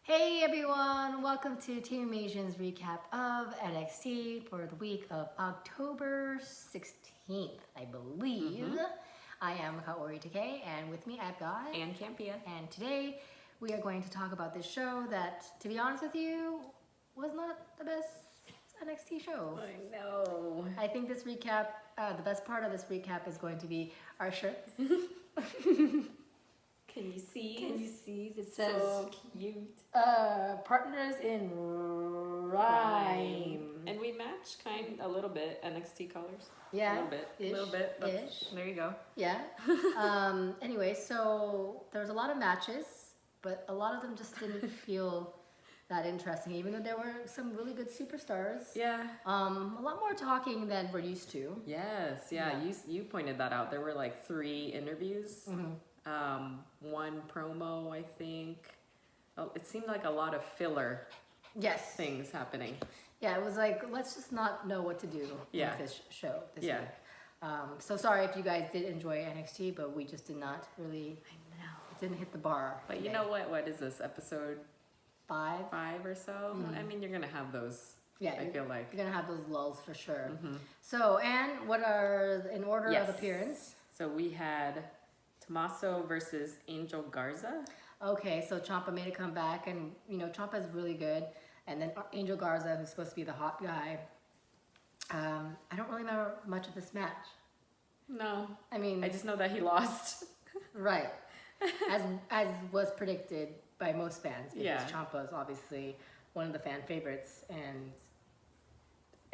Hey everyone, welcome to Team Amasian's recap of NXT for the week of October 16th, I believe. I am Kaori Takee, and with me I've got... And Campea. And today we are going to talk about this show that, to be honest with you, was not the best NXT show. I know. I think this recap, the best part of this recap is going to be our shirts. Can you see? Can you see? It So says cute. Partners in Rhyme. And we match a little bit NXT colors. Yeah. A little bit. Ish, A little bit. ish. There you go. Yeah. Anyway, so there's a lot of matches, but a lot of them just didn't feel that interesting, even though there were some really good superstars. Yeah. A lot more talking than we're used to. Yes. Yeah. You pointed that out. There were like 3 interviews. One promo, I think. Oh, it seemed like a lot of filler Yes. things happening. Yeah, it was like, let's just not know what to do with this show this week. So sorry if you guys did enjoy NXT, but we just did not really, it didn't hit the bar. But today. you know what is this, episode 5 or so? I mean, you're gonna have those. Yeah, I feel like you're gonna have those lulls for sure. So, and what are in order of appearance? So we had Tommaso versus Angel Garza. Okay, so Ciampa made a comeback, and you know Ciampa's really good, and then Angel Garza, who's supposed to be the hot guy. I don't really remember much of this match. No, I mean, I just know that he lost. right, as was predicted by most fans, because Ciampa is obviously one of the fan favorites, and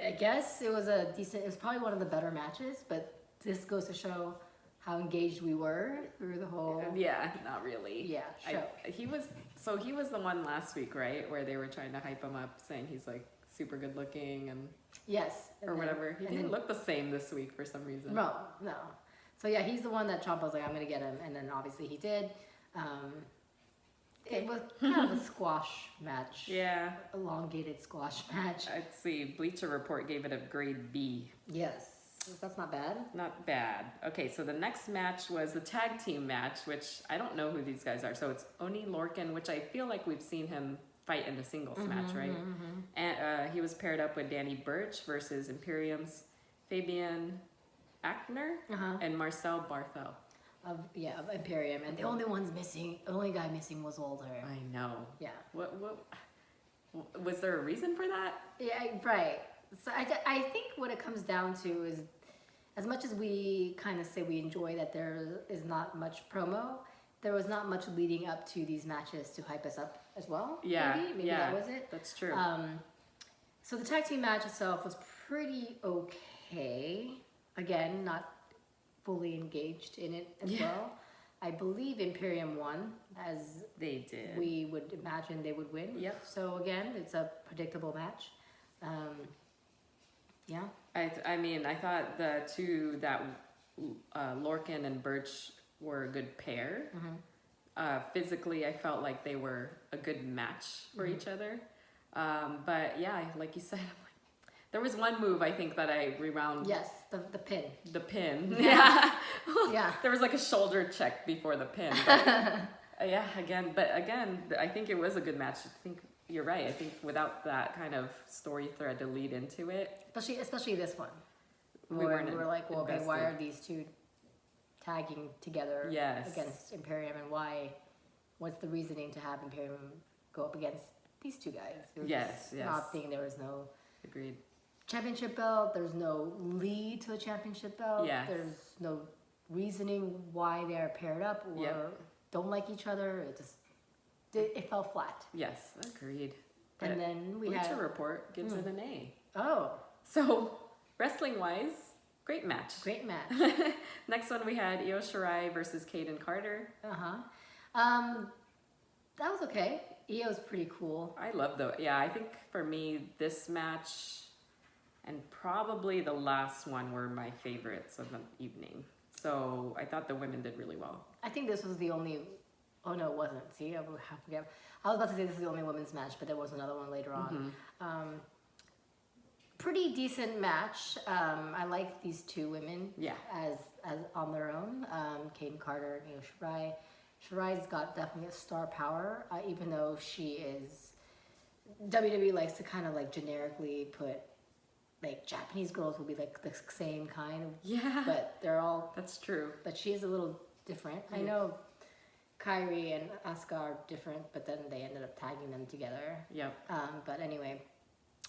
I guess it was it was probably one of the better matches, but this goes to show how engaged we were through the whole... Yeah, not really. Yeah, show. He was the one last week, right? Where they were trying to hype him up, saying he's like super good looking and... Yes. Or whatever. He didn't look the same this week for some reason. No. So yeah, he's the one that Ciampa was like, I'm going to get him. And then obviously he did. It was kind of a squash match. Yeah. Elongated squash match. I'd see. Bleacher Report gave it a grade B. Yes. That's not bad. Not bad. Okay, so the next match was the tag team match, which I don't know who these guys are. So it's Oni Lorcan, which I feel like we've seen him fight in a singles match, right? And he was paired up with Danny Burch versus Imperium's Fabian Ackner and Marcel Barthel. Of Imperium. And the only guy missing was Walter. I know. Yeah. What was there a reason for that? Yeah, right. So I think what it comes down to is, as much as we kind of say we enjoy that there is not much promo, there was not much leading up to these matches to hype us up as well. Yeah, maybe that was it. That's true. So the tag team match itself was pretty okay. Again, not fully engaged in it as well. I believe Imperium won, as they did. We would imagine they would win. Yep. So again, it's a predictable match. Yeah. I mean, I thought the two that Lorcan and Birch were a good pair. Physically, I felt like they were a good match for each other. But yeah, like you said, there was one move I think that I rewound. Yes, the pin. The pin. Yeah. There was like a shoulder check before the pin. But, yeah, again, I think it was a good match. I think you're right. I think without that kind of story thread to lead into it, especially this one, we were like, well, okay, why are these two tagging together Yes. against Imperium, and what's the reasoning to have Imperium go up against these two guys? It was Yes. Not thing. There was no Agreed. championship belt. There's no lead to a championship belt. Yes. There's no reasoning why they're paired up or don't like each other. It fell flat. Yes, agreed. And But then we Bleacher had... Report gives it an A. Oh. So, wrestling-wise, great match. Great match. Next one we had Io Shirai versus Kaden Carter. That was okay. Io's pretty cool. I love I think for me, this match and probably the last one were my favorites of the evening. So, I thought the women did really well. I think this was the only... Oh, no, it wasn't. See, I forget. I was about to say this is the only women's match, but there was another one later on. Pretty decent match. I like these two women as on their own. Kaden Carter and Io Shirai. Shirai's got definitely a star power, even though she is. WWE likes to kind of like generically put like Japanese girls will be like the same kind of. Yeah. But they're all. That's true. But she's a little different. I know Kaori and Asuka are different, but then they ended up tagging them together. Yep. But anyway,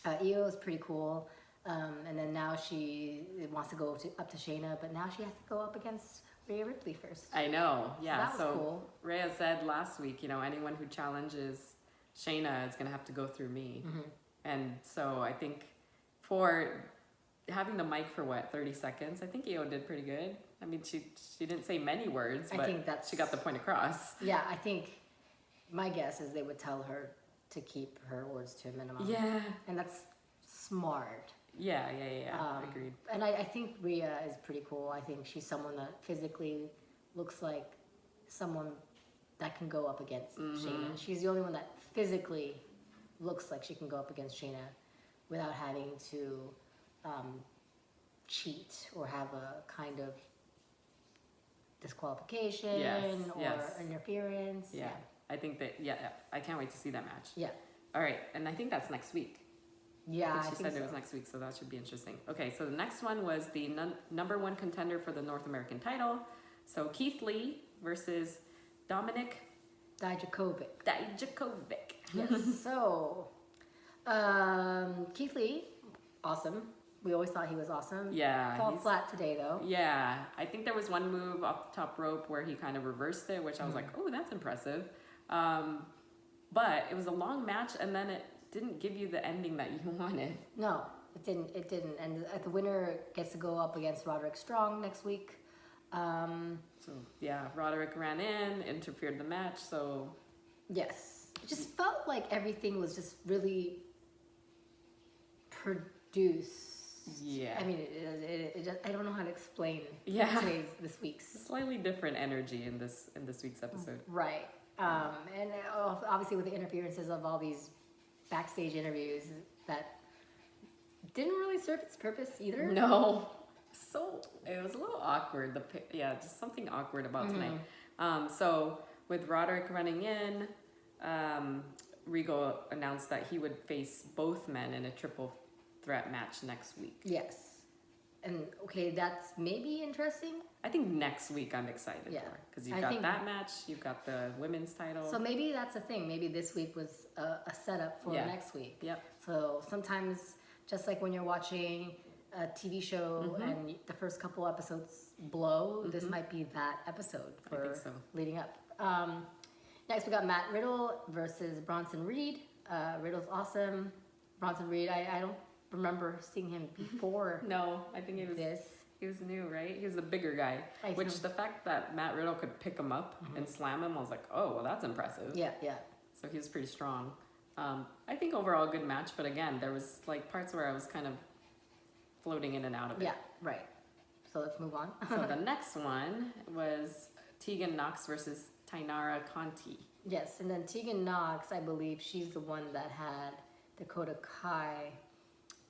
Io is pretty cool. And then now she wants to go up to Shayna, but now she has to go up against Rhea Ripley first. I know, yeah. So that was cool. Rhea said last week, anyone who challenges Shayna is going to have to go through me. Mm-hmm. And so I think for having the mic for 30 seconds, I think Io did pretty good. I mean, she didn't say many words, but she got the point across. Yeah, I think my guess is they would tell her to keep her words to a minimum. Yeah. And that's smart. Yeah. Agreed. And I think Rhea is pretty cool. I think she's someone that physically looks like someone that can go up against Shayna. She's the only one that physically looks like she can go up against Shayna without having to cheat or have a kind of disqualification or interference. Yeah. I think that, I can't wait to see that match. Yeah. All right, and I think that's next week. Yeah, I think she said it was next week, so that should be interesting. Okay, so the next one was the number one contender for the North American title. So Keith Lee versus Dominic Dijakovic. Dijakovic. Yes. So, Keith Lee, awesome. We always thought he was awesome. Yeah. Fell flat today, though. Yeah. I think there was one move off the top rope where he kind of reversed it, which I was like, oh, that's impressive. But it was a long match, and then it didn't give you the ending that you wanted. No, it didn't. It didn't. And the winner gets to go up against Roderick Strong next week. So, yeah, Roderick ran in, interfered the match, so... Yes. It just felt like everything was just really produced. Yeah. I mean, it just, I don't know how to explain this week's. Slightly different energy in this week's episode. Right. And obviously with the interferences of all these backstage interviews that didn't really serve its purpose either. No. So it was a little awkward. Just something awkward about tonight. So with Roderick running in, Regal announced that he would face both men in a triple threat match next week. Yes. And okay, that's maybe interesting. I think next week I'm excited for, because you've got that match, you've got the women's title. So maybe that's the thing. Maybe this week was a setup for next week. Yep. So sometimes, just like when you're watching a TV show and the first couple episodes blow, this might be that episode for leading up. Next we got Matt Riddle versus Bronson Reed. Riddle's awesome. Bronson Reed, I don't remember seeing him before. No, I think he was new, right? He was the bigger guy. The fact that Matt Riddle could pick him up and slam him, I was like, oh, well, that's impressive. Yeah. So he was pretty strong. I think overall a good match, but again, there was like parts where I was kind of floating in and out of it. Yeah, right. So let's move on. So the next one was Tegan Knox versus Tainara Conti. Yes, and then Tegan Knox, I believe she's the one that had Dakota Kai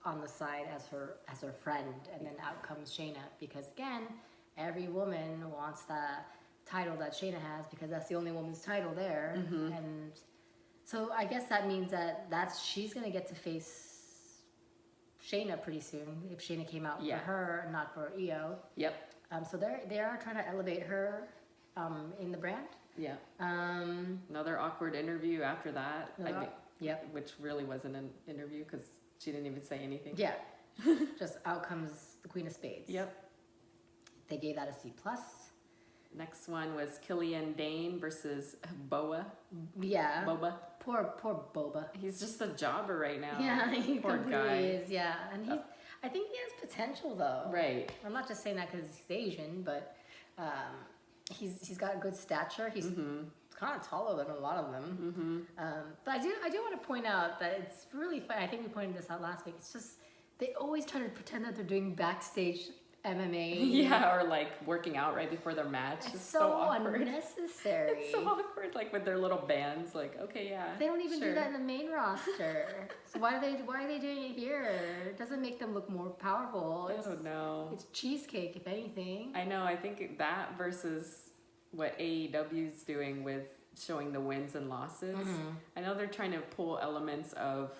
on the side as her friend, and then out comes Shayna, because again, every woman wants that title that Shayna has, because that's the only woman's title there. And so I guess that means that she's gonna get to face Shayna pretty soon if Shayna came out for her and not for Io. Yep. So they are trying to elevate her in the brand. Yeah. Another awkward interview after that. Which really wasn't an interview because she didn't even say anything. Yeah. Just out comes the Queen of Spades. Yep. They gave that a C+. Next one was Killian Dane versus Bowa. Yeah. Boba. Poor Boba. He's just a jobber right now. Yeah, he poor guy. is. Yeah, and I think he has potential though. Right. I'm not just saying that because he's Asian, but he's got good stature. He's kind of taller than a lot of them. But I do want to point out that it's really funny. I think we pointed this out last week. It's just they always try to pretend that they're doing backstage MMA. Yeah, or like working out right before their match. It's so awkward. Unnecessary. It's so awkward, like with their little bands. Like, okay, yeah. They don't even do that in the main roster. So why are they doing it here? It doesn't make them look more powerful. I don't know. It's cheesecake, if anything. I know. I think that versus what AEW's doing with showing the wins and losses. I know they're trying to pull elements of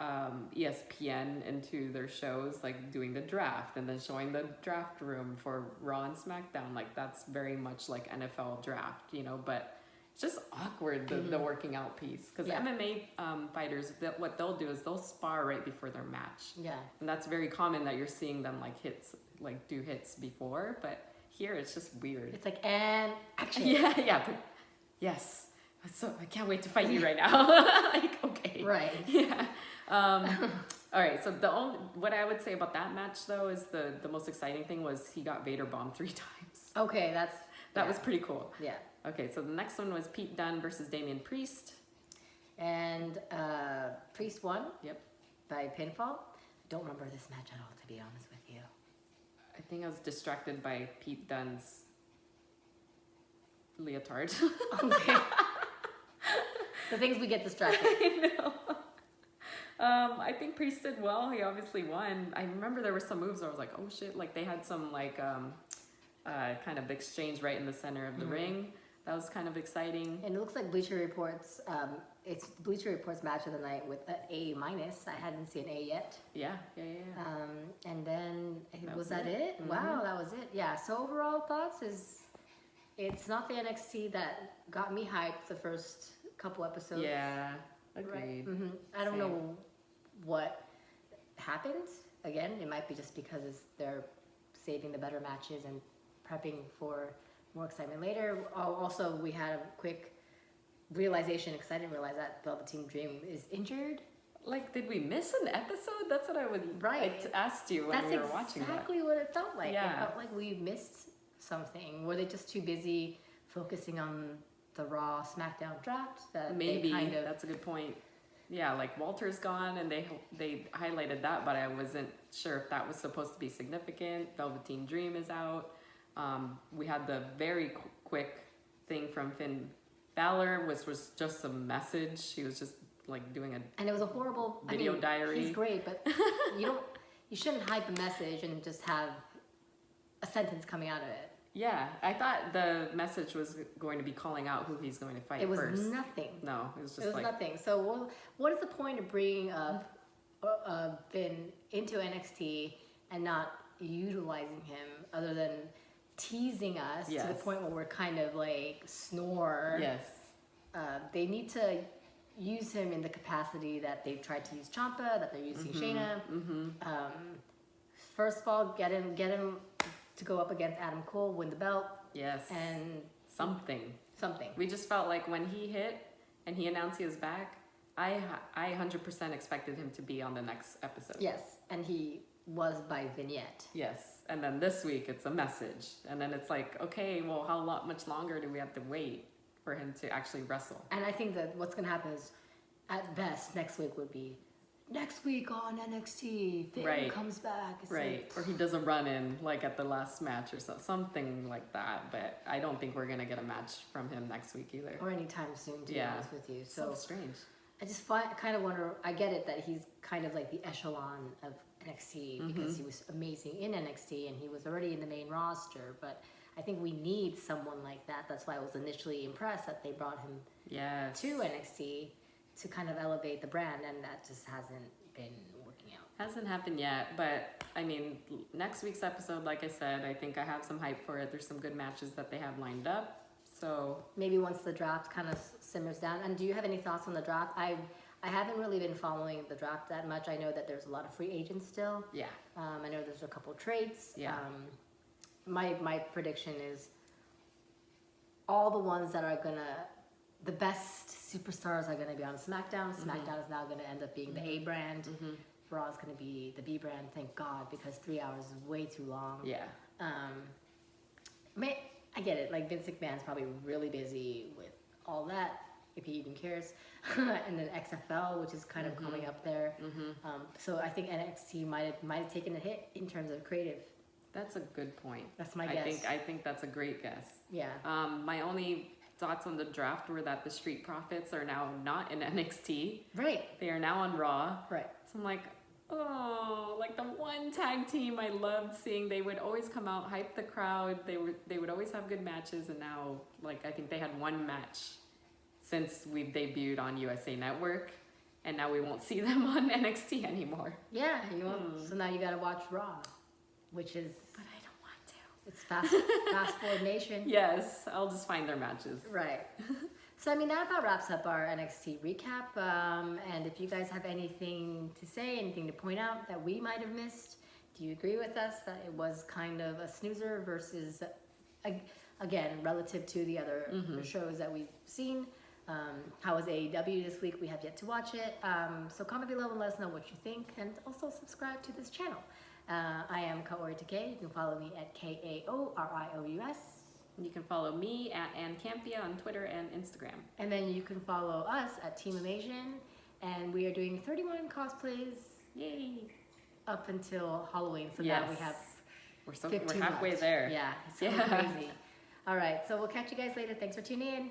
ESPN into their shows, like doing the draft and then showing the draft room for Raw and SmackDown. Like that's very much like NFL draft, you know, but it's just awkward, the working out piece. Because MMA fighters, what they'll do is they'll spar right before their match. Yeah. And that's very common that you're seeing them do hits before, but here it's just weird. It's like, and action. Yeah, but yes. So I can't wait to fight you right now. Like, okay. Right. Yeah. All right. So what I would say about that match though is the most exciting thing was he got Vader bombed 3 times. Okay, that was pretty cool. Yeah. Okay, so the next one was Pete Dunne versus Damian Priest. And Priest won. Yep. By pinfall. Don't remember this match at all, to be honest with you. I think I was distracted by Pete Dunne's leotard. Okay. The things we get distracted. I know. I think Priest did well. He obviously won. I remember there were some moves where I was like, oh shit, like they had some kind of exchange right in the center of the ring. That was kind of exciting. And it looks like Bleacher Report's it's Bleacher Report's match of the night with an A-. I hadn't seen A yet. Yeah. And then was that it? Wow, that was it. Yeah. So overall thoughts is it's not the NXT that got me hyped the first couple episodes. Yeah. Agreed. Right? I don't know what happened. Again, it might be just because they're saving the better matches and prepping for more excitement later. Also, we had a quick realization because I didn't realize that Velveteen Dream is injured. Like, did we miss an episode? That's what I would asked you when we were watching that. That's exactly what it felt like. Yeah. It felt like we missed something. Were they just too busy focusing on the Raw SmackDown draft? That maybe that's a good point. Yeah, like Walter's gone, and they highlighted that, but I wasn't sure if that was supposed to be significant. Velveteen Dream is out. We had the very quick thing from Finn Balor, which was just a message. She was just like doing and it was a horrible video diary. He's great, but you shouldn't hype a message and just have a sentence coming out of it. Yeah, I thought the message was going to be calling out who he's going to fight first. It was nothing. No, it was just nothing. So what is the point of bringing up Finn into NXT and not utilizing him other than teasing us to the point where we're kind of like snore? Yes. They need to use him in the capacity that they've tried to use Ciampa, that they're using Shayna. First of all, get him to go up against Adam Cole, win the belt. Yes. And something. We just felt like when he hit and he announced he was back, I 100% expected him to be on the next episode. Yes, and he was by vignette. Yes, and then this week it's a message, and then it's like, okay, well, much longer do we have to wait for him to actually wrestle? And I think that what's gonna happen is, at best, next week would be. Next week on NXT, Finn comes back. It's like, or he does a run-in like at the last match or something like that. But I don't think we're gonna get a match from him next week either. Or anytime soon, to be honest with you. So strange. I just kind of wonder. I get it that he's kind of like the echelon of NXT because he was amazing in NXT and he was already in the main roster. But I think we need someone like that. That's why I was initially impressed that they brought him to NXT. To kind of elevate the brand, and that just hasn't been working out. Hasn't happened yet, but I mean, next week's episode, like I said, I think I have some hype for it. There's some good matches that they have lined up, so maybe once the draft kind of simmers down. And do you have any thoughts on the draft? I haven't really been following the draft that much. I know that there's a lot of free agents still. Yeah. I know there's a couple trades. Yeah. My prediction is all the ones that are the best superstars are going to be on SmackDown. SmackDown is now going to end up being the A brand. Raw is going to be the B brand, thank God, because 3 hours is way too long. Yeah. I get it. Like, Vince McMahon's probably really busy with all that, if he even cares. And then XFL, which is kind of coming up there. So I think NXT might have taken a hit in terms of creative. That's a good point. That's my guess. I think that's a great guess. Yeah. My only thoughts on the draft were that the Street Profits are now not in NXT. Right. They are now on Raw. Right. So I'm like, Oh, like the one tag team I loved seeing. They would always come out, hype the crowd. They would always have good matches, and now, like, I think they had one match since we've debuted on USA Network, and now we won't see them on NXT anymore. Yeah, you won't. So now you gotta watch Raw, which is. But I don't want to. It's fast forward nation. Yes, I'll just find their matches. Right. So, I mean, that about wraps up our NXT recap. And if you guys have anything to say, anything to point out that we might have missed, do you agree with us that it was kind of a snoozer versus, again, relative to the other shows that we've seen? How was AEW this week? We have yet to watch it. So comment below and let us know what you think. And also subscribe to this channel. I am Kaori Takee. You can follow me at Kaorious. You can follow me at Campea on Twitter and Instagram. And then you can follow us at Team Amasian. And we are doing 31 cosplays. Yay! Up until Halloween. So yes. now we have we're halfway left. there. Yeah, it's so crazy. All right, so we'll catch you guys later. Thanks for tuning in.